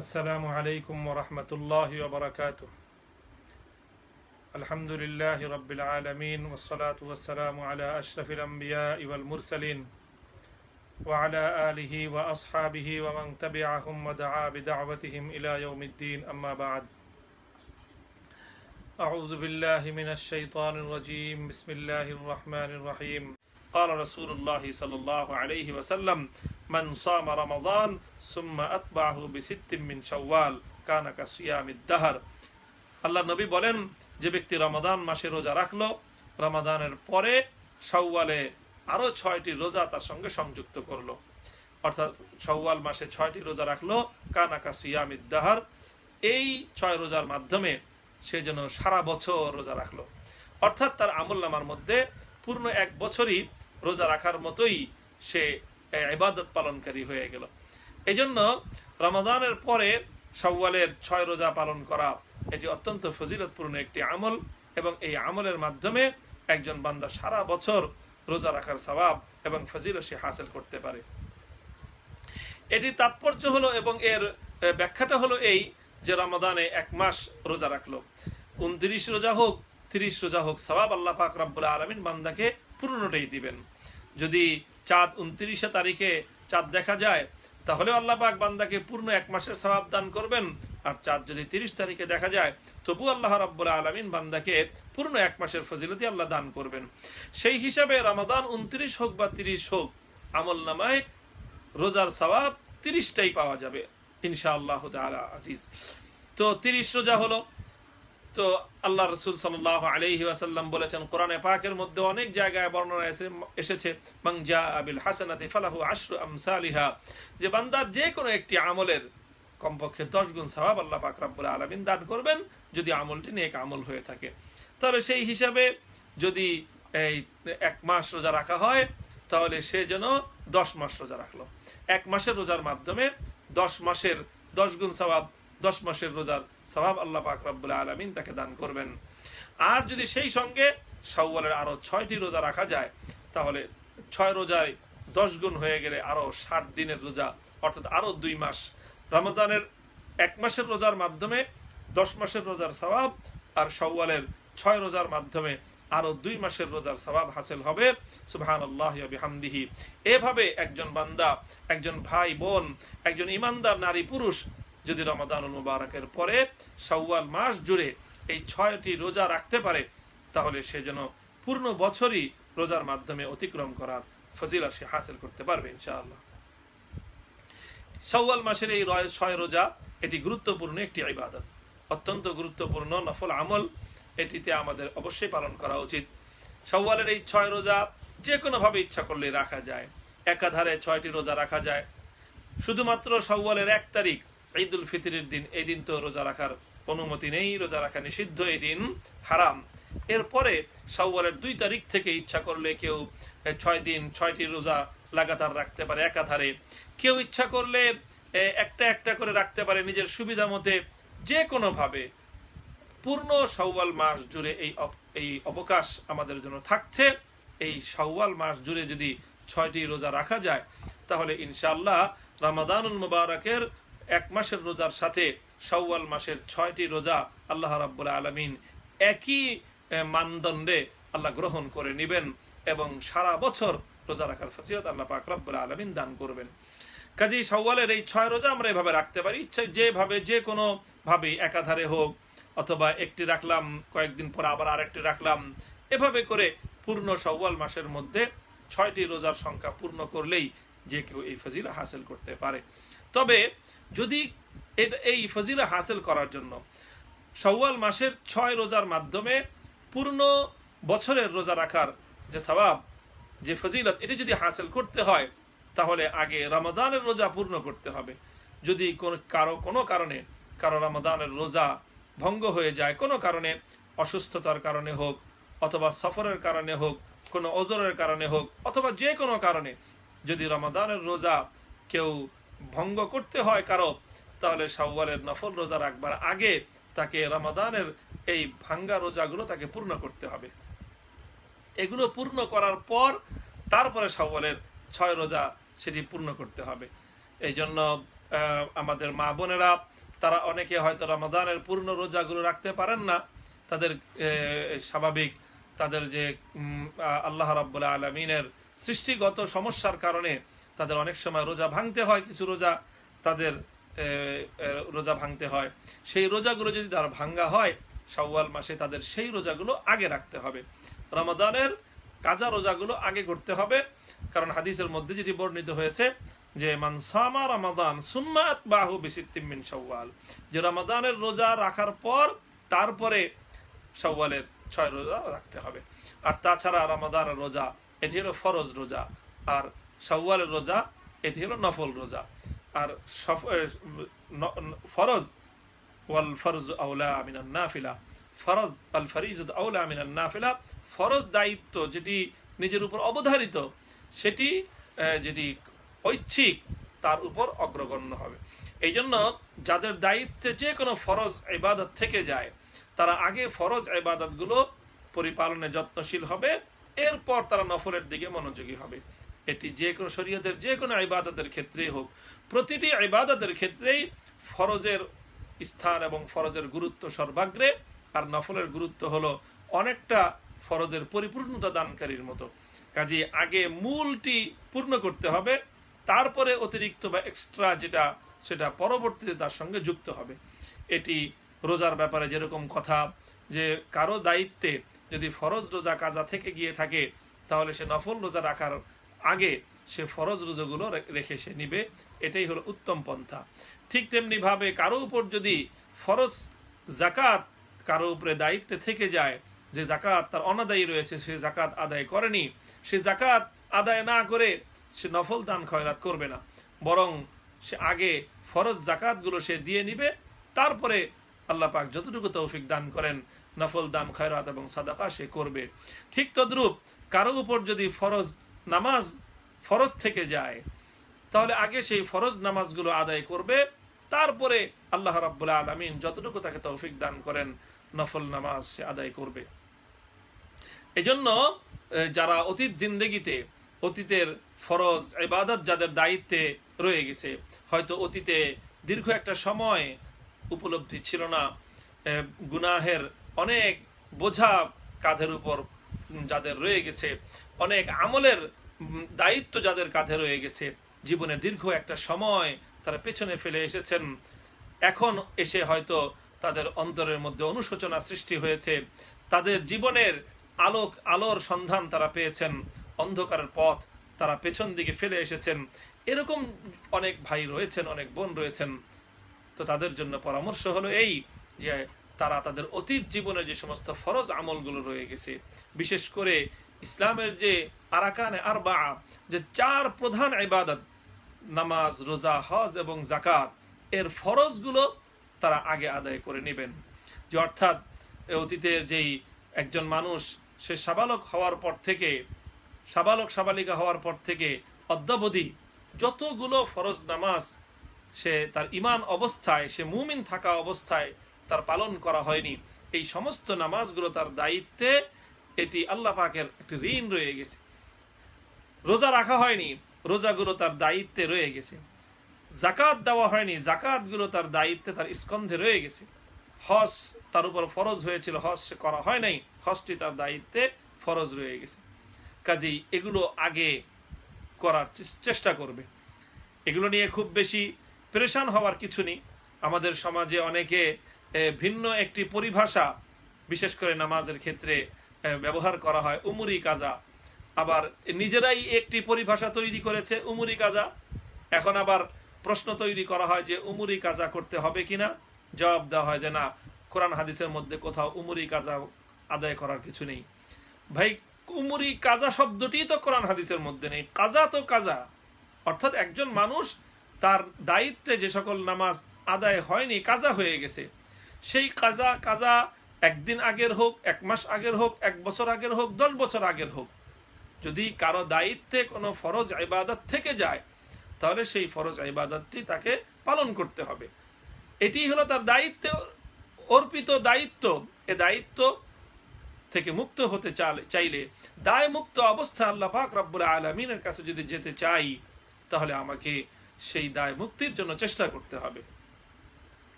السلام عليكم ورحمة الله وبركاته. الحمد لله رب العالمين والصلاة والسلام على أشرف الأنبياء والمرسلين وعلى آله وأصحابه ومن تبعهم ودعا بدعوتهم إلى يوم الدين. أما بعد، أعوذ بالله من الشيطان الرجيم. بسم الله الرحمن الرحيم. قال رسول الله صلى الله عليه وسلم: من صام رمضان ثم أتبعه بست من شوال كان كصيام الدهر. আল্লাহ নবী বলেন, যে ব্যক্তি রমাদান মাসে রোজা রাখলো, রমাদানের পরে শাওয়ালে আরো 6টি রোজা তার সঙ্গে সংযুক্ত করলো, অর্থাৎ শাওয়াল মাসে 6টি রোজা রাখলো, কানা কাসিয়ামিদ দাহর, এই 6 রোজার মাধ্যমে সে যেন সারা বছর রোজা রাখলো, অর্থাৎ তার আমলনামার মধ্যে পূর্ণ 1 বছরই রোজা রাখার মতোই সে ইবাদত পালনকারী হয়ে গেল। এজন্য রমাদানের পরে শাওয়ালের 6 রোজা পালন করা এটি অত্যন্ত ফজিলতপূর্ণ একটি আমল, এবং এই আমলের মাধ্যমে একজন বান্দা সারা বছর রোজা রাখার সওয়াব এবং ফজিলত সে হাসিল করতে পারে। এটির তাৎপর্য হলো এবং এর ব্যাখ্যাটা হলো এই যে রমাদানে 1 মাস রোজা রাখলো, 29 রোজা হোক 30 রোজা হোক, সওয়াব আল্লাহ পাক রব্বুল আলামিন বান্দাকে পূর্ণটাই দিবেন। যদি চাঁদ 29 তারিখে চাঁদ দেখা যায়, তাহলে আল্লাহ পাক বান্দাকে পূর্ণ 1 মাসের সওয়াব দান করবেন। আর চাঁদ যদি 30 তারিখে দেখা যায়, তবু আল্লাহ রাব্বুল আলামিন বান্দাকে পূর্ণ 1 মাসের ফজিলতি আল্লাহ দান করবেন। সেই হিসাবে রমাদান 29 হোক বা 30 হোক, আমলনামায় রোজার সওয়াব 30টাই পাওয়া যাবে ইনশাআল্লাহ তাআলা আজিজ। তো 30 রোজা হলো, তো আল্লাহ রাসূল সাল্লাল্লাহু আলাইহি ওয়াসাল্লাম বলেছেন, কোরআনে পাকের মধ্যে অনেক জায়গায় বর্ণনা এসেছে, মান জাআ বিল হাসানাতি ফালাহু আশরু আমসালিহা, যে বান্দার যে কোনো একটি আমলের কমপক্ষে 10 গুণ সওয়াব আল্লাহ পাক রব্বুল আলামিন দান করবেন, যদি আমলটি নেক আমল হয়ে থাকে। তাহলে সেই হিসাবে যদি এই 1 মাস রোজা রাখা হয়, তাহলে সে যেন 10 মাস রোজা রাখলো। 1 মাসের রোজার মাধ্যমে 10 মাসের 10 গুণ সওয়াব, 10 মাসের রোজার সওয়াব আল্লাহ পাক রব্বুল আলামিন তাকে দান করবেন। আর যদি সেই সঙ্গে শাওয়ালের আরো 6টি রোজা রাখা যায়, তাহলে 6 রোজায় 10 গুণ হয়ে গেলে আরো 60 দিনের রোজা, অর্থাৎ আরো 2 মাস। রমজানের 1 মাসের রোজার মাধ্যমে 10 মাসের রোজার সওয়াব, আর শাওয়ালের 6 রোজার মাধ্যমে আরো 2 মাসের রোজার সওয়াব হাসিল হবে। সুবহানাল্লাহি ওয়া বিহামদিহি। এভাবে একজন বান্দা, একজন ভাই বোন, একজন ঈমানদার নারী পুরুষ যদি রমাদানুল মুবারকের পরে শাওয়াল মাস জুড়ে এই 6টি রোজা রাখতে পারে, তাহলে সে যেন পূর্ণ বছরই রোজার মাধ্যমে অতিক্রম করার ফজিলত সে হাসিল করতে পারবে ইনশাআল্লাহ। শাওয়াল মাসের এই 6 রোজা এটি গুরুত্বপূর্ণ একটি ইবাদত, অত্যন্ত গুরুত্বপূর্ণ নফল আমল, এটিতে আমাদের অবশ্যই পালন করা উচিত। শাওয়ালের এই 6 রোজা যে কোনো ভাবে ইচ্ছা করলে রাখা যায়, একাধারে 6টি রোজা রাখা যায়। শুধুমাত্র শাওয়ালের 1 তারিখ ঈদুল ফিতরের দিন, এই দিন তো রোজা রাখার অনুমতি নেই, রোজা রাখা নিষিদ্ধ, এই দিন হারাম। এরপরে শাওয়ালের 2 তারিখ থেকে ইচ্ছা করলে কেউ 6 দিন 6টি রোজা লাগাতার রাখতে পারে একাধারে। কেউ ইচ্ছা করলে একটা একটা করে রাখতে পারে নিজের সুবিধা মতে। যে কোনো ভাবে পূর্ণ শাওয়াল মাস জুড়ে এই অবকাশ আমাদের জন্য থাকছে। এই শাওয়াল মাস জুড়ে যদি 6টি রোজা রাখা যায়, তাহলে ইনশাআল্লাহ রমাদানুল মুবারকের 1 মাসের রোজার সাথে শাওয়াল মাসের 6টি রোজা আল্লাহ রাব্বুল আলামিন একই মানদণ্ডে আল্লাহ গ্রহণ করে নেবেন, এবং সারা বছর রোজা রাখার ফজিলত আল্লাহ পাক রব্বুল আলামিন দান করবেন। কাজেই শাওয়ালের এই 6 রোজা আমরা এভাবে রাখতে পারি, ইচ্ছা যেভাবে, যে কোনো ভাবে, একাধারে হোক, অথবা একটি রাখলাম, কয়েকদিন পর আবার আরেকটি রাখলাম, এভাবে করে পূর্ণ শাওয়াল মাসের মধ্যে 6টি রোজার সংখ্যা পূর্ণ করলেই যে কেউ এই ফজিলত হাসিল করতে পারে। তবে যদি এই ফজিলত হাসিল করার জন্য শাওয়াল মাসের 6 রোজার মাধ্যমে পূর্ণ বছরের রোজা রাখার যে সওয়াব, যে ফজিলত, এটি যদি হাসিল করতে হয়, তাহলে আগে রমাদানের রোজা পূর্ণ করতে হবে। যদি কোনো কারণে কারো রমাদানের রোজা ভঙ্গ হয়ে যায়, কোনো কারণে, অসুস্থতার কারণে হোক, অথবা সফরের কারণে হোক, কোনো ওজরের কারণে হোক, অথবা যে কোনো কারণে যদি রমাদানের রোজা কেউ ভঙ্গ করতে হয় কারো, তাহলে শাওয়ালের নফল রোজা রাখবার আগে তাকে রমাদানের এই ভাঙ্গা রোজাগুলো তাকে পূর্ণ করতে হবে। এগুলো পূর্ণ করার পর তারপরে শাওয়ালের 6 রোজা সেটি পূর্ণ করতে হবে। এই জন্য আমাদের মা বোনেরা তারা অনেকে হয়তো রমাদানের পূর্ণ রোজাগুলো রাখতে পারেন না, তাদের স্বাভাবিক তাদের যে আল্লাহ রাব্বুল আলামিনের সৃষ্টিগত সমস্যার কারণে তাদের অনেক সময় রোজা ভাঙতে হয়, কিছু রোজা তাদের রোজা ভাঙতে হয়। সেই রোজাগুলো যদি তার ভাঙ্গা হয় শাওয়াল মাসে, তাদের সেই রোজাগুলো আগে রাখতে হবে, রমাদানের কাজা রোজাগুলো আগে করতে হবে। কারণ হাদিসের মধ্যে যেটি বর্ণিত হয়েছে যে মান সামা রমাদান সুম্মা আতবাহু বিসিত্তিম মিন শাওয়াল, যে রমাদানের রোজা রাখার পর তারপরে শাওয়ালের 6 রোজা রাখতে হবে। আর তাছাড়া রমাদানের রোজা এটি হলো ফরজ রোজা, আর শাওয়ালের রোজা এটি হলো নফল রোজা। আর ফরজ ওয়াল ফরজ আউলা মিনান নাফিলা, ফরজ আল ফরিজত আউলা মিনান নাফিলা, ফরজ দায়িত্ব যেটি নিজের উপর অবধারিত সেটি যেটি ঐচ্ছিক তার উপর অগ্রগণ্য হবে। এই জন্য যাদের দায়িত্বে যে কোনো ফরজ ইবাদত থেকে যায় তারা আগে ফরজ ইবাদতগুলো পরিপালনে যত্নশীল হবে, এরপর তারা নফলের দিকে মনোযোগী হবে। এটি যে কোনো শরীয়তের যে কোনো ইবাদতের ক্ষেত্রেই হোক, প্রতিটি ইবাদতের ক্ষেত্রেই ফরজের স্থান এবং ফরজের গুরুত্ব সর্বাগ্রে, আর নফলের গুরুত্ব হলো অনেকটা ফরজের পরিপূর্ণতা দানকারীর মতো। কাজে আগে মূলটি পূর্ণ করতে হবে, তারপরে অতিরিক্ত বা এক্সট্রা যেটা সেটা পরবর্তীতে তার সঙ্গে যুক্ত হবে। এটি রোজার ব্যাপারে যেরকম কথা যে কারো দায়িত্বে যদি ফরজ রোজা কাজা থেকে গিয়ে থাকে তাহলে সে নফল রোজা রাখার আগে সে ফরজ রোজাগুলো রেখে সে নিবে, এটাই হলো উত্তম পন্থা। ঠিক তেমনি ভাবে কারো উপর যদি ফরজ জাকাত কারো উপরে দায়িত্বে থেকে যায়, যে জাকাত তার অনাদায়ী রয়েছে, সে জাকাত আদায় করেনি, সে জাকাত আদায় না করে সে নফল দান খয়রাত করবে না, বরং সে আগে ফরজ জাকাতগুলো সে দিয়ে নিবে, তারপরে আল্লাহ পাক যতটুকু তৌফিক দান করেন নফল দান খয়রাত এবং সাদাকা সে করবে। ঠিক তদ্রূপ কারো উপর যদি ফরজ নামাজ ফরজ থেকে যায় তাহলে আগে সেই ফরজ নামাজগুলো আদায় করবে, তারপরে আল্লাহ রাব্বুল আলামিন যতটুকু তাকে তৌফিক দান করেন নফল নামাজ সে আদায় করবে। এজন্য যারা অতীত জিন্দেগিতে অতীতের ফরজ ইবাদত যাদের দায়িত্বে রয়ে গেছে, হয়তো অতীতে দীর্ঘ একটা সময় উপলব্ধি ছিল না, গুনাহের অনেক বোঝা কাঁধের উপর যাদের রয়ে গেছে, অনেক আমলের দায়িত্ব যাদের কাঁধে রয়ে গেছে, জীবনে দীর্ঘ একটা সময় তারা পেছনে ফেলে এসেছেন, এখন এসে হয়তো তাদের অন্তরের মধ্যে অনুশোচনা সৃষ্টি হয়েছে, তাদের জীবনের আলোর সন্ধান তারা পেয়েছেন, অন্ধকারের পথ তারা পেছন দিকে ফেলে এসেছেন, এরকম অনেক ভাই রয়েছেন, অনেক বোন রয়েছেন। তো তাদের জন্য পরামর্শ হলো এই যে তারা তাদের অতীত জীবনে যে সমস্ত ফরজ আমলগুলো রয়ে গেছে, বিশেষ করে ইসলামের যে আরাকানে আরবা, যে 4 প্রধান ইবাদত নামাজ, রোজা, হজ এবং জাকাত, এর ফরজগুলো তারা আগে আদায় করে নেবেন। যে অর্থাৎ অতীতের যেই একজন মানুষ সে সাবালক হওয়ার পর থেকে, সাবালক সাবালিকা হওয়ার পর থেকে অদ্যাবধি যতগুলো ফরজ নামাজ সে তার ঈমান অবস্থায়, সে মুমিন থাকা অবস্থায় তার পালন করা হয়নি, এই সমস্ত নামাজগুলো তার দায়িত্বে, এটি আল্লাহ পাকের একটি ঋণ রয়ে গেছে। রোজা রাখা হয়নি, রোজাগুলো তার দায়িত্বে রয়ে গেছে। জাকাত দেওয়া হয়নি, জাকাতগুলো তার দায়িত্বে, তার স্কন্ধে রয়ে গেছে। হজ তার উপর ফরজ হয়েছিল, হজ সে করা হয় নাই, হজটি তার দায়িত্বে ফরজ রয়ে গেছে। কাজেই এগুলো আগে করার চেষ্টা করবে। এগুলো নিয়ে খুব বেশি পরেশান হওয়ার কিছু নেই। আমাদের সমাজে অনেকে ভিন্ন একটি পরিভাষা বিশেষ করে নামাজের ক্ষেত্রে ব্যবহার করা হয়, উমুরি কাজা। আবার নিজেরাই একটি পরিভাষা তৈরি করেছে উমুরি কাজা। এখন আবার প্রশ্ন তৈরি করা হয় যে উমুরি কাজা করতে হবে কিনা। জবাব দেওয়া হয় যে না, কোরআন হাদিসের মধ্যে কোথাও উমুরি কাজা আদায় করার কিছু নেই। ভাই, উমুরি কাজা শব্দটি তো কোরআন হাদিসের মধ্যে নেই। কাজা তো কাজা, অর্থাৎ একজন মানুষ তার দায়িত্বে যে সকল নামাজ আদায় হয়নি, কাজা হয়ে গেছে, সেই কাজা একদিন আগের হোক, 1 মাস আগের হোক, 1 বছর আগের হোক, 10 বছর আগের হোক, যদি কারো দায়িত্বে কোনো ফরজ ইবাদত থেকে যায় তাহলে সেই ফরজ ইবাদতটি তাকে পালন করতে হবে। এটি হলো তার দায়িত্বে অর্পিত দায়িত্ব। এ দায়িত্ব থেকে মুক্ত হতে চাইলে, দায় মুক্ত অবস্থা আল্লাহ পাক রব্বুল আলামিনের কাছে যদি যেতে চাই, তাহলে আমাকে সেই দায় মুক্তির জন্য চেষ্টা করতে হবে।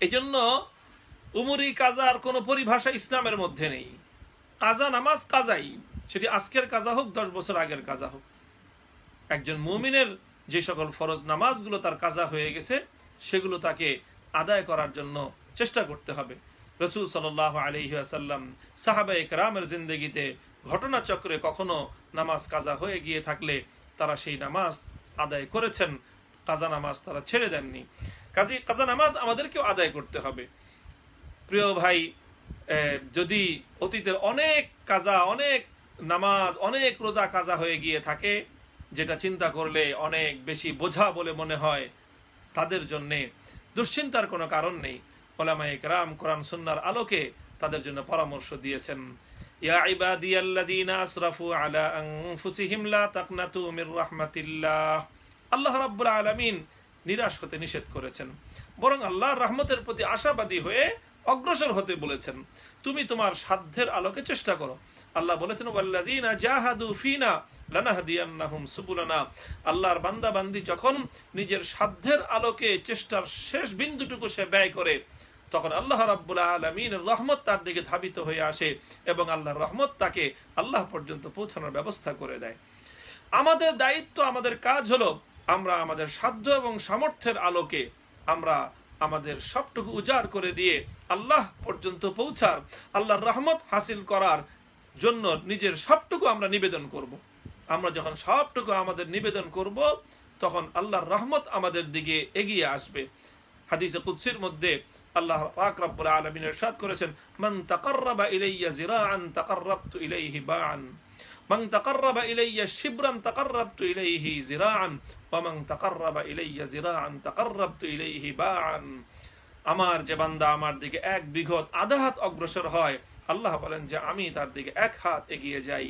এজন্য উমরি কাজার কোনো পরিভাষা ইসলামের মধ্যে নেই। কাজা নামাজ কাজাই, সেটি আজকের কাজা হোক 10 বছর আগের কাজা হোক। একজন মুমিনের যে সকল ফরজ নামাজগুলো তার কাজা হয়ে গেছে সেগুলো তাকে আদায় করার জন্য চেষ্টা করতে হবে। রাসূল সাল্লাল্লাহু আলাইহি ওয়াসাল্লাম সাহাবায়ে কেরামের জিন্দেগিতে ঘটনাচক্রে কখনো নামাজ কাজা হয়ে গিয়ে থাকলে তারা সেই নামাজ আদায় করেছেন, কাজা নামাজ তারা ছেড়ে দেননি। কাজী কাজা নামাজ আমাদেরকেও আদায় করতে হবে। প্রিয় ভাই, যদি অতীতের অনেক কাজা, অনেক নামাজ, অনেক রোজা কাজা হয়ে গিয়ে থাকে, যেটা চিন্তা করলে অনেক বেশি বোঝা বলে মনে হয়, তাদের জন্যে দুশ্চিন্তার কোনো কারণ নেই। উলামায়ে কেরাম কোরআন সুন্নাহর আলোকে তাদের জন্য পরামর্শ দিয়েছেন। ইয়া ইবাদিয়াল্লাযীনা আসরাফু আলা আনফুসিহিম লা তাকনাতু মির রাহমাতিল্লাহ। আল্লাহ রাব্বুল আলামিন নিরাশ হতে নিষেধ করেছেন, বরং আল্লাহর রহমতের প্রতি আশাবাদী হয়ে অগ্রসর হতে বলেছেন। তুমি তোমার সাধ্যের আলোকে চেষ্টা করো। আল্লাহ বলেছেন ওয়াল্লাযীনা জাহাদু ফিনা লানাহদিয়ান্নাহুম সুবুলানা। আল্লাহর বান্দা বান্দি যখন নিজের সাধ্যের আলোকে চেষ্টার শেষ বিন্দুটুকু সে ব্যয় করে, তখন আল্লাহ রাব্বুল আলামিনের রহমত তার দিকে ধাবিত হয়ে আসে এবং আল্লাহর রহমত তাকে আল্লাহ পর্যন্ত পৌঁছানোর ব্যবস্থা করে দেয়। আমাদের দায়িত্ব, আমাদের কাজ হলো আমরা আমাদের সাধ্য এবং সামর্থ্যের আলোকে আমরা আমাদের সবটুকু উজাড় করে দিয়ে আল্লাহ পর্যন্ত পৌঁছার, আল্লাহর রহমত হাসিল করার জন্য নিজের সবটুকু আমরা নিবেদন করব। আমরা যখন সবটুকু আমাদের নিবেদন করব, তখন আল্লাহর রহমত আমাদের দিকে এগিয়ে আসবে। হাদিসে কুদসির মধ্যে আল্লাহ পাক রব্বুল আলামিন ইরশাদ করেছেন, মান তাকাররাবা ইলাইয়া জিরাআন তাকাররাবতু ইলাইহি বা'আন, মান তাকাররাবা ইলাইয়া শিবরান তাকাররাবতু ইলাইহি জিরাআন, ওয়া মান তাকাররাবা ইলাইয়া জিরাআন তাকাররাবতু ইলাইহি বা'আন। আমার যে বান্দা আমার দিকে 1 বিঘত আধা হাত অগ্রসর হয়, আল্লাহ বলেন যে আমি তার দিকে 1 হাত এগিয়ে যাই।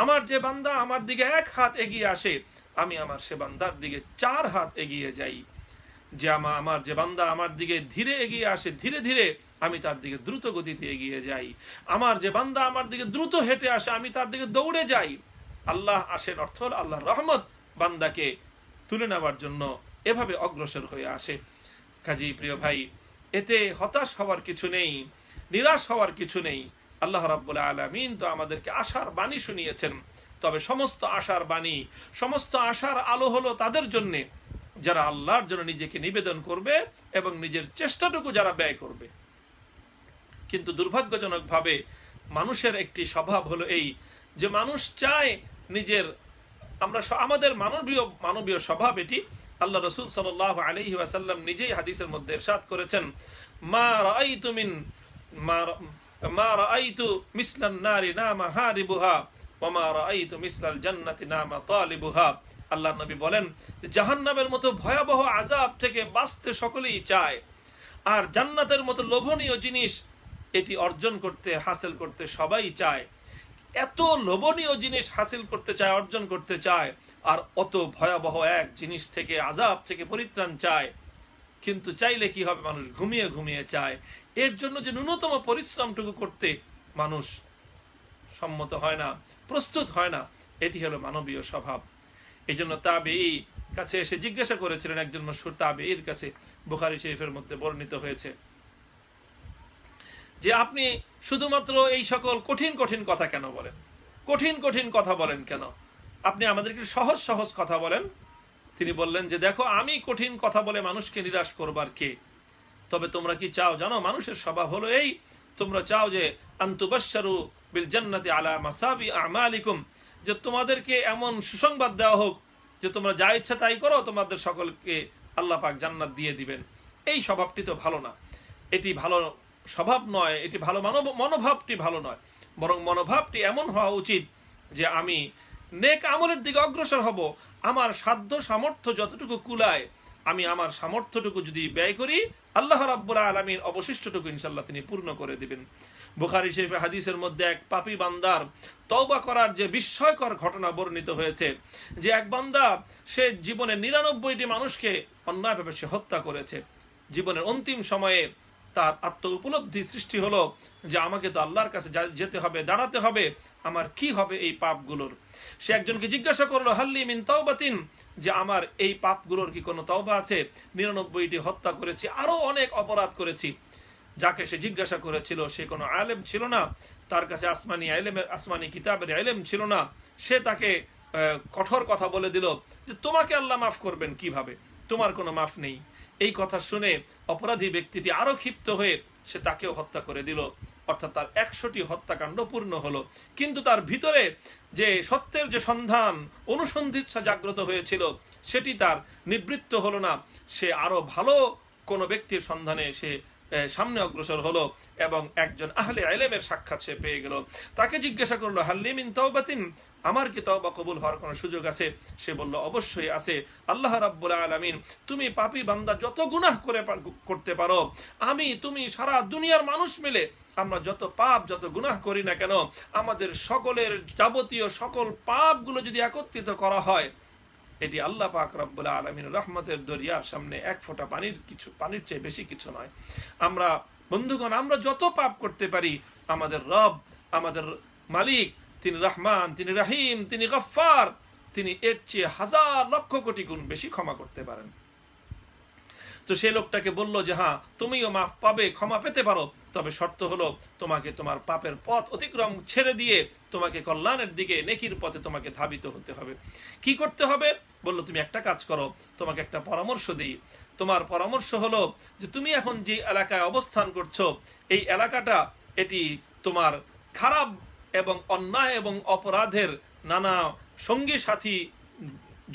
আমার যে বান্দা আমার দিকে 1 হাত এগিয়ে আসে, আমি আমার সে বান্দার দিকে 4 হাত এগিয়ে যাই। যে আমার যে বান্দা আমার দিকে ধীরে এগিয়ে আসে, ধীরে ধীরে আমি তার দিকে দ্রুত গতিতে এগিয়ে যাই। আমার যে বান্দা আমার দিকে দ্রুত হেঁটে আসে, আমি তার দিকে দৌড়ে যাই। আল্লাহ আসেন অর্থ হল আল্লাহর রহমত বান্দাকে তুলে নেওয়ার জন্য এভাবে অগ্রসর হয়ে আসে। কাজেই প্রিয় ভাই, এতে হতাশ হওয়ার কিছু নেই, নিরাশ হওয়ার কিছু নেই। আল্লাহ রাব্বুল আলামিন তো আমাদেরকে আশার বাণী শুনিয়েছেন। তবে সমস্ত আশার বাণী, সমস্ত আশার আলো হলো তাদের জন্যে যারা আল্লাহর জন্য নিজেকে নিবেদন করবে এবং নিজের চেষ্টাটুকু যারা ব্যয় করবে। কিন্তু দুর্ভাগ্যজনকভাবে মানুষের একটি স্বভাব হলো এই যে মানুষ চায় নিজের, আমাদের মানবীয় স্বভাব এটি। আল্লাহ রাসূল সাল্লাল্লাহু আলাইহি ওয়াসাল্লাম নিজেই হাদিসের মধ্যে ইরশাদ করেছেন, মা রাআইতু মিসলান নারি নামা হারিবুহা ওয়া মা রাআইতু মিসলাল জান্নাতি নামা তালিবুহা। আল্লাহ নবী বলেন যে জাহান্নামের মতো ভয়াবহ আযাব থেকে বাঁচতে সকলেই চায়, আর জান্নাতের মতো লোভনীয় জিনিস এটি অর্জন করতে, হাসিল করতে সবাই চায়। এত লোভনীয় জিনিস হাসিল করতে চায়, অর্জন করতে চায়, আর অত ভয়াবহ এক জিনিস থেকে, আযাব থেকে পরিত্রাণ চায়। কিন্তু চাইলে কি হবে, মানুষ ঘুমিয়ে ঘুমিয়ে চায়। এর জন্য যে ন্যূনতম পরিশ্রমটুকু করতে মানুষ সম্মত হয় না, প্রস্তুত হয় না। এটি হলো মানবীয় স্বভাব। এই জন্য তাবেঈ কাছে এসে জিজ্ঞাসা করেছিলেন একজন মশহুর তাবেঈর কাছে, বুখারী শরীফের মধ্যে বর্ণিত হয়েছে, যে আপনি শুধুমাত্র এই সকল কঠিন কঠিন কথা কেন বলেন, কঠিন কঠিন কথা বলেন কেন? আপনি আমাদেরকে সহজ সহজ কথা বলেন। তিনি বললেন যে দেখো, আমি কঠিন কথা বলে মানুষকে নিরাশ করবার কে? তবে তোমরা কি চাও জানো? মানুষের স্বভাব হলো এই, তোমরা চাও যে আনতুবাশশারু বিল জান্নাতি আলা মাসাবি আমালিকুম, যে তোমাদেরকে এমন সুসংবাদ দেওয়া হোক যে তোমরা যা ইচ্ছা তাই করো, তোমাদের সকলকে আল্লাহ পাক জান্নাত দিয়ে দিবেন। এই স্বভাবটি তো ভালো না, এটি ভালো স্বভাব নয়, এটি ভালো মনোভাবটি ভালো নয়। বরং মনোভাবটি এমন হওয়া উচিত যে আমি নেক আমলের দিকে অগ্রসর হব। আমার সাধ্য সামর্থ্য যতটুকু কুলায়, আমি আমার সামর্থ্যটুকু যদি ব্যয় করি, আল্লাহ রাব্বুল আলামিন অবশিষ্টটুকু ইনশাআল্লাহ তিনি পূর্ণ করে দিবেন। বুখারী শরীফের হাদিসের মধ্যে এক পাপী বান্দার তওবা করার যে বিস্ময়কর ঘটনা বর্ণিত হয়েছে, যে এক বান্দা সে জীবনে 99টি মানুষকে অন্যায়ভাবে সে হত্যা করেছে। জীবনের অন্তিম সময়ে তার আত্ম উপলব্ধি সৃষ্টি হলো যে আমাকে তো আল্লাহর কাছে যেতে হবে, দাঁড়াতে হবে, আমার কি হবে এই পাপগুলোর। সে একজনকে জিজ্ঞাসা করলো হাল্লি মিন তাওবাতিন, যে আমার এই পাপগুলোর কি কোনো তওবা আছে? 99টি হত্যা করেছি, আরো অনেক অপরাধ করেছি। যাকে সে জিজ্ঞাসা করেছিল সে কোনো আলেম ছিল না, তার কাছে আসমানি কিতাবের ইলম ছিল না। সে তাকে কঠোর কথা বলে দিল যে তোমাকে আল্লাহ মাফ করবেন কিভাবে, তোমার কোনো মাফ নেই। এই কথা শুনে অপরাধী ব্যক্তিটি আরো ক্ষিপ্ত হয়ে সে তাকেও হত্যা করে দিল। অর্থাৎ তার 100টি হত্যাকাণ্ড পূর্ণ হলো। কিন্তু তার ভিতরে যে সত্যের যে সন্ধান, অনুসন্ধিৎসা জাগ্রত হয়েছিল সেটি তার নিবৃত্ত হলো না। সে আরো ভালো কোনো ব্যক্তির সন্ধানে সে সামনে অগ্রসর হলো এবং একজন আহলে ইলমের সাক্ষাৎ সে পেয়ে গেল। তাকে জিজ্ঞাসা করলো হাল্লি মিন তাওবাতিন, আমার কি তওবা কবুল হওয়ার কোনো সুযোগ আছে? সে বলল অবশ্যই আছে। আল্লাহ রাব্বুল আলামিন, তুমি পাপী বান্দা যত গুনাহ করতে পারো, আমি তুমি সারা দুনিয়ার মানুষ মিলে আমরা যত পাপ যত গুনাহ করি না কেন, আমাদের সকলের যাবতীয় সকল পাপগুলো যদি একত্রিত করা হয়, এটি আল্লাহ পাক রব্বুল আলামিন রহমতের দরিয়ার সামনে এক ফোঁটা পানির চেয়ে বেশি কিছু নয়। আমরা বন্ধুগণ, আমরা যত পাপ করতে পারি, আমাদের রব, আমাদের মালিক, তিনি রহমান, তিনি রহিম, তিনি গফফার, তিনি এর চেয়ে হাজার লক্ষ কোটি গুণ বেশি ক্ষমা করতে পারেন। তো সেই লোকটাকে বলল যে হ্যাঁ, তুমিও মাফ পাবে, ক্ষমা পেতে পারো, তবে শর্ত হলো তোমাকে তোমার পাপের পথ অতিক্রম ছেড়ে দিয়ে তোমাকে কল্যাণের দিকে, নেকির পথে তোমাকে ধাবিত হতে হবে। কি করতে হবে? বলল তুমি একটা কাজ করো, তোমাকে একটা পরামর্শ দিই। তোমার পরামর্শ হলো যে তুমি এখন যে এলাকায় অবস্থান করছো, এই এলাকাটা এটি তোমার খারাপ এবং অন্যায় এবং অপরাধের নানা সঙ্গী সাথী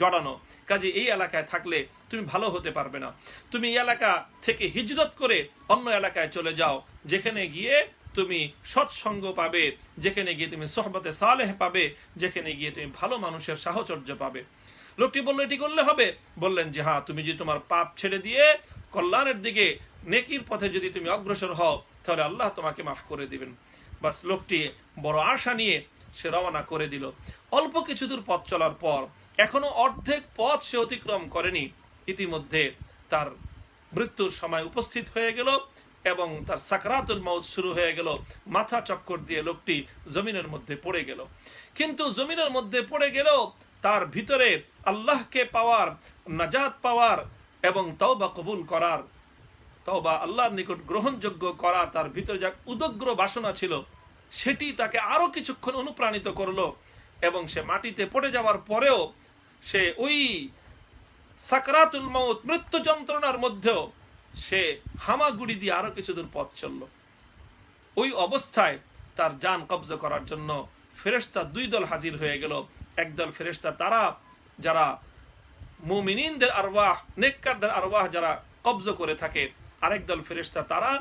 জড়ানো, কাজে এই এলাকায় থাকলে তুমি ভালো হতে পারবে না। তুমি এই এলাকা থেকে হিজরত করে অন্য এলাকায় চলে যাও, যেখানে গিয়ে তুমি সৎসঙ্গ পাবে, যেখানে গিয়ে তুমি সোহবতে সালেহ পাবে, যেখানে গিয়ে তুমি ভালো মানুষের সাহচর্য পাবে। লোকটি বলল এটি করলে হবে? বললেন যে হ্যাঁ, তুমি যদি তোমার পাপ ছেড়ে দিয়ে কল্যাণের দিকে, নেকির পথে যদি তুমি অগ্রসর হও, তাহলে আল্লাহ তোমাকে মাফ করে দিবেন। বাস, লোকটি বড় আশা নিয়ে সে রওনা করে দিল। অল্প কিছু দূর পথ চলার পর, এখনো অর্ধেক পথ সে অতিক্রম করেনি, ইতিমধ্যে তার মৃত্যুর সময় উপস্থিত হয়ে গেল এবং তার সাকরাতুল মউত শুরু হয়ে গেল। মাথা চক্কর দিয়ে লোকটি জমিনের মধ্যে পড়ে গেল। কিন্তু জমিনের মধ্যে পড়ে গেল, তার ভিতরে আল্লাহকে পাওয়ার, নাজাত পাওয়ার এবং তওবা কবুল করার, তওবা আল্লাহর নিকট গ্রহণযোগ্য করার তার ভিতরে যা উদগ্র বাসনা ছিল, সেটি তাকে আরো কিছুক্ষণ অনুপ্রাণিত করলো। এবং সে মাটিতে পড়ে যাওয়ার পরেও সে ওই সাকরাতুল মউত, মৃত্যু যন্ত্রণার মধ্যেও সে হামাগুড়ি দিয়ে আরো কিছু দূর পথ চলল। ওই অবস্থায় তার জান কবজ করার জন্য ফেরেশতা 2 দল হাজির হয়ে গেল। একদল ফেরেশতা তারা যারা মুমিনিনদের আরওয়াহ, নেককারদের আরওয়াহ যারা কবজ করে থাকে, আরেক দল ফেরেশতা তারা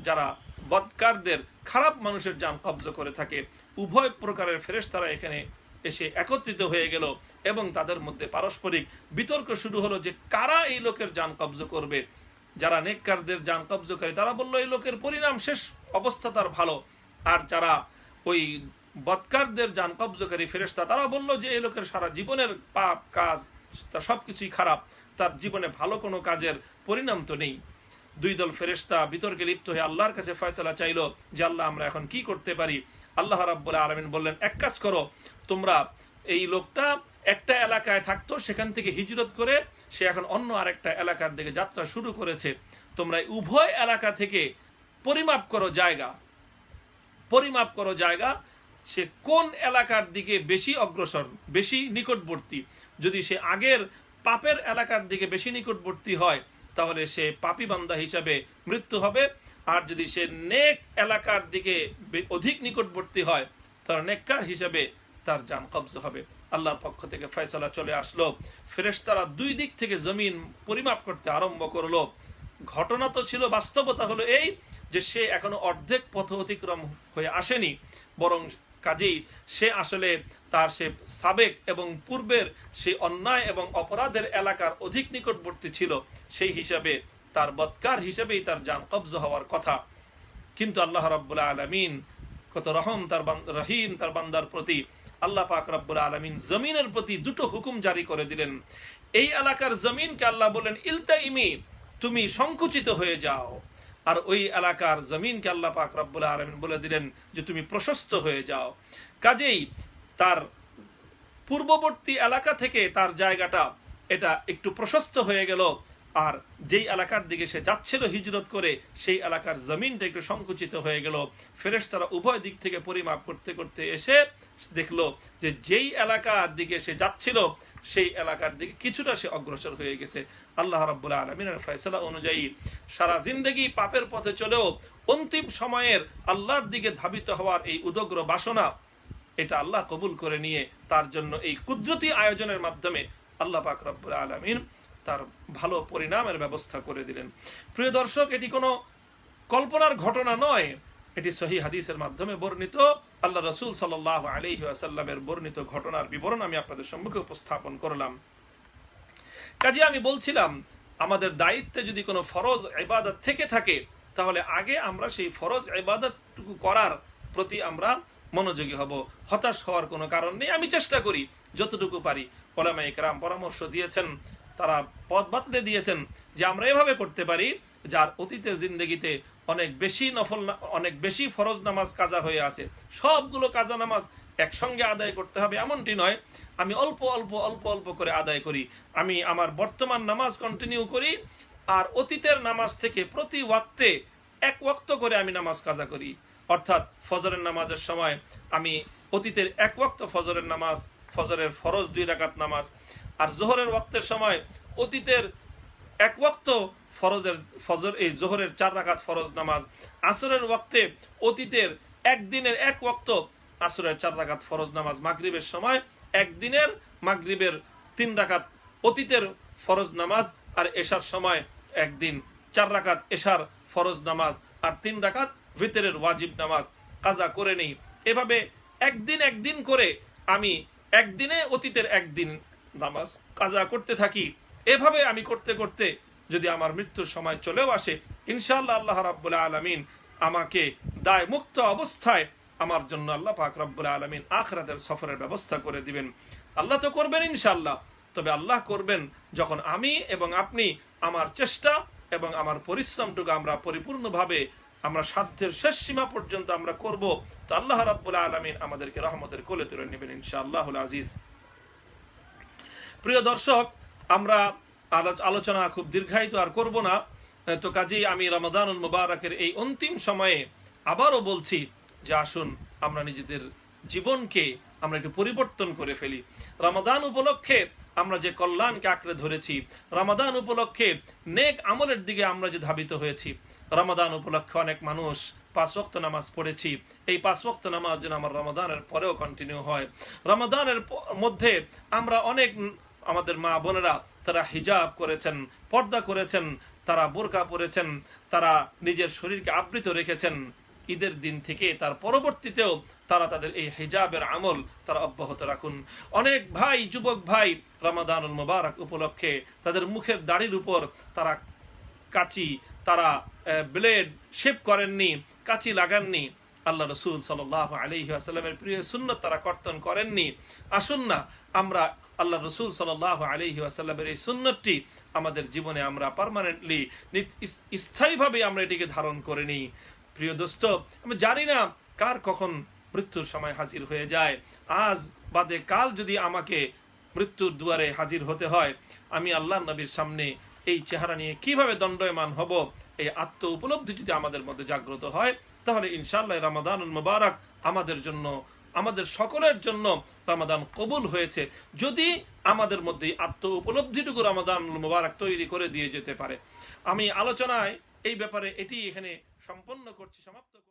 যারা বদকারদের, খারাপ মানুষের জান কবজ করে থাকে। উভয় প্রকারের ফেরেশতারা এখানে এসে একত্রিত হয়ে গেল এবং তাদের মধ্যে পারস্পরিক বিতর্ক শুরু হলো যে কারা এই লোকের জান কবজ করবে। যারা নেককারদের জান কবজ করে তারা বলল এই লোকের পরিণাম শেষ অবস্থা তার ভালো, আর যারা ওই বদকারদের জান কবজকারী ফেরেশতা তারা বলল যে এই লোকের সারা জীবনের পাপ কাজ তার সবকিছুই খারাপ, তার জীবনে ভালো কোনো কাজের পরিণাম তো নেই। 2 দল ফেরেশতা বিতর্কে লিপ্ত হয়ে আল্লাহর কাছে ফয়সালা চাইলো যে আল্লাহ, আমরা এখন কি করতে পারি? আল্লাহ রাব্বুল আলামিন বললেন, এক কাজ করো, তোমরা, এই লোকটা একটা এলাকায় থাকতো, সেখান থেকে হিজরত করে সে এখন অন্য আরেকটা এলাকার দিকে যাত্রা শুরু করেছে। তোমরা উভয় এলাকা থেকে পরিমাপ করো জায়গা, সে কোন এলাকার দিকে বেশি অগ্রসর, বেশি নিকটবর্তী। যদি সে আগের পাপের এলাকার দিকে বেশি নিকটবর্তী হয়, তাহলে সে পাপী বান্দা হিসাবে মৃত্যু হবে। আর যদি সে নেক এলাকার দিকে অধিক নিকটবর্তী হয়, তাহলে নেককার হিসাবে তার জান কবজ হবে। আল্লাহর পক্ষ থেকে ফয়সালা চলে আসলো। ফেরেশতারা 2 দিক থেকে জমিন পরিমাপ করতে আরম্ভ করলো। ঘটনা তো ছিল, বাস্তবতা হলো এই যে সে এখনো অর্ধেক পথ অতিক্রম হয়ে আসেনি, বরং কাজেই সে আসলে তার সে সাবেক এবং পূর্বের সেই অন্যায় এবং অপরাধের এলাকার অধিক নিকটবর্তী ছিল। সেই হিসাবে তার বদকার হিসেবেই তার জান কবজ হওয়ার কথা। কিন্তু আল্লাহ রাব্বুল আলামিন কত রহিম তার বান্দার প্রতি। আল্লাহ পাক রাব্বুল আলামিন জমিনের প্রতি 2টো হুকুম জারি করে দিলেন। এই এলাকার জমিনকে আল্লাহ বলেন ইলতাইমি, তুমি সংকুচিত হয়ে যাও। আর ওই এলাকার জমিনকে আল্লাহ পাক রব্বুল আলামিন বলে দিলেন যে তুমি প্রশস্ত হয়ে যাও। কাজেই তার পূর্ববর্তী এলাকা থেকে তার জায়গাটা এটা একটু প্রশস্ত হয়ে গেল, আর যেই এলাকার দিকে সে যাচ্ছিল হিজরত করে সেই এলাকার জমিনটা একটু সংকুচিত হয়ে গেল। ফেরেশতারা উভয় দিক থেকে পরিমাপ করতে করতে এসে দেখলো যে যেই এলাকার দিকে সে যাচ্ছিল সেই এলাকার দিকে কিছুটা সে অগ্রসর হয়ে গেছে। আল্লাহ রাব্বুল আলামিনের ফয়সালা অনুযায়ী সারা জিন্দেগি পাপের পথে চলেও অন্তিম সময়ের আল্লাহর দিকে ধাবিত হওয়ার এই উদগ্র বাসনা এটা আল্লাহ কবুল করে নিয়ে তার জন্য এই কুদরতি আয়োজনের মাধ্যমে আল্লাহ পাক রব্বুল আলামিন তার ভালো পরিণামের ব্যবস্থা করে দিলেন। প্রিয় দর্শক, এটি কোনো কল্পনার ঘটনা নয়, এটি সহিহ হাদিসের মাধ্যমে বর্ণিত আল্লাহ রাসূল সাল্লাল্লাহু আলাইহি ওয়াসাল্লামের বর্ণিত ঘটনার বিবরণ আমি আপনাদের সম্মুখে উপস্থাপন করলাম। কাজে আমি বলছিলাম আমাদের দায়িত্বে যদি কোনো ফরজ ইবাদত থেকে থাকে তাহলে আগে আমরা সেই ফরজ ইবাদতটুকু করার প্রতি আমরা মনোযোগী হব। হতাশ হওয়ার কোনো কারণ নেই। আমি চেষ্টা করি যতটুকু পারি। উলামায়ে কেরাম পরামর্শ দিয়েছেন, তারা পথ বাতলে দিয়েছেন যে আমরা এভাবে করতে পারি, যার অতীতের জিন্দেগিতে অনেক বেশি ফরজ নামাজ কাজা হয়ে আছে, সবগুলো কাজা নামাজ একসঙ্গে আদায় করতে হবে এমনটি নয়। আমি অল্প অল্প অল্প অল্প করে আদায় করি। আমি আমার বর্তমান নামাজ কন্টিনিউ করি, আর অতীতের নামাজ থেকে প্রতি ওয়াক্তে এক ওয়াক্ত করে আমি নামাজ কাজা করি। অর্থাৎ ফজরের নামাজের সময় আমি অতীতের এক ওয়াক্ত ফজরের নামাজ, ফজরের ফরজ 2 রাকাত নামাজ, আর জোহরের ওয়াক্তের সময় অতীতের এক ওয়াক্ত ফজর এই জোহরের 4 রাকাত ফরজ নামাজ, আসরের ওয়াক্তে অতীতের একদিনের এক ওয়াক্ত আসরের 4 রাকাত ফরজ নামাজ, মাগরিবের সময় একদিনের মাগরিবের 3 রাকাত অতীতের ফরজ নামাজ, আর এশার সময় একদিন 4 রাকাত এশার ফরজ নামাজ আর 3 রাকাত ভিতরের ওয়াজিব নামাজ কাজা করে নেই। এভাবে একদিন করে আমি একদিনে অতীতের একদিন নামাজ কাজা করতে থাকি। এভাবে আমি করতে করতে যদি আমার মৃত্যুর সময় চলেও আসে, ইনশাআল্লাহ আল্লাহ রাব্বুল আলামিন আমাকে দায় মুক্ত অবস্থায় আমার জন্য আল্লাহ পাক রব্বুল আলামিন আখিরাতের সফরের ব্যবস্থা করে দিবেন। আল্লাহ তো করবেন ইনশাআল্লাহ, তবে আল্লাহ করবেন যখন আমি এবং আপনি আমার চেষ্টা এবং আমার পরিশ্রমটুকু আমরা পরিপূর্ণভাবে আমরা সাধ্যের শেষ সীমা পর্যন্ত আমরা করব, তো আল্লাহ রাব্বুল আলামিন আমাদেরকে রহমতের কোলে তুলে নেবেন ইনশাআল্লাহুল আজিজ। প্রিয় দর্শক, আমরা আলোচনা খুব দীর্ঘায়িত আর করব না, তো কাজেই আমি রমাদানুল মুবারকের এই অন্তিম সময়ে আবারও বলছি যে আসুন আমরা নিজেদের জীবনকে আমরা একটু পরিবর্তন করে ফেলি। রমাদান উপলক্ষে আমরা যে কল্যাণকে আঁকড়ে ধরেছি, রমাদান উপলক্ষে নেক আমলের দিকে আমরা যে ধাবিত হয়েছি, রমাদান উপলক্ষে অনেক মানুষ 5 ওয়াক্ত নামাজ পড়েছি, এই 5 ওয়াক্ত নামাজ যেন আমার রমাদানের পরেও কন্টিনিউ হয়। রমাদানের মধ্যে আমরা অনেক আমাদের মা বোনেরা তারা হিজাব করেছেন, পর্দা করেছেন, তারা বোরকা পরেছেন, তারা নিজের শরীরকে আবৃত রেখেছেন। ঈদের দিন থেকে তার পরবর্তীতেও তারা তাদের এই হিজাবের আমল তারা অব্যাহত রাখুন। অনেক ভাই, যুবক ভাই রমাদানুল মুবারক উপলক্ষে তাদের মুখের দাড়ির উপর তারা কাঁচি, তারা ব্লেড শেভ করেননি, কাঁচি লাগাননি। আল্লাহ রাসূল সাল্লাল্লাহু আলাইহি ওয়াসাল্লামের প্রিয় সুন্নাত তারা কর্তন করেননি। আসুন না আমরা আল্লাহ রাসূল সাল্লাল্লাহু আলাইহি ওয়াসাল্লামের এই সুন্নতটি আমাদের জীবনে আমরা পার্মানেন্টলি স্থায়ীভাবে আমরা এটিকে ধারণ করে নিই। প্রিয় দোস্ত, আমি জানি না কার কখন মৃত্যুর সময় হাজির হয়ে যায়। আজ বাদে কাল যদি আমাকে মৃত্যুর দুয়ারে হাজির হতে হয়, আমি আল্লাহর নবীর সামনে এই চেহারা নিয়ে কিভাবে দণ্ডায়মান হব, এই আত্ম উপলব্ধি যদি আমাদের মধ্যে জাগ্রত হয়, তাহলে ইনশাআল্লাহ রমাদানুল মুবারক আমাদের জন্য, আমাদের সকলের জন্য রমাদান কবুল হয়েছে, যদি আমাদের মধ্যে আত্ম উপলব্ধিটুকু রমাদানুল মুবারক তৈরি করে দিয়ে যেতে পারে। আমি আলোচনায় এই ব্যাপারে এটি এখানে সম্পন্ন করছি, সমাপ্ত করছি।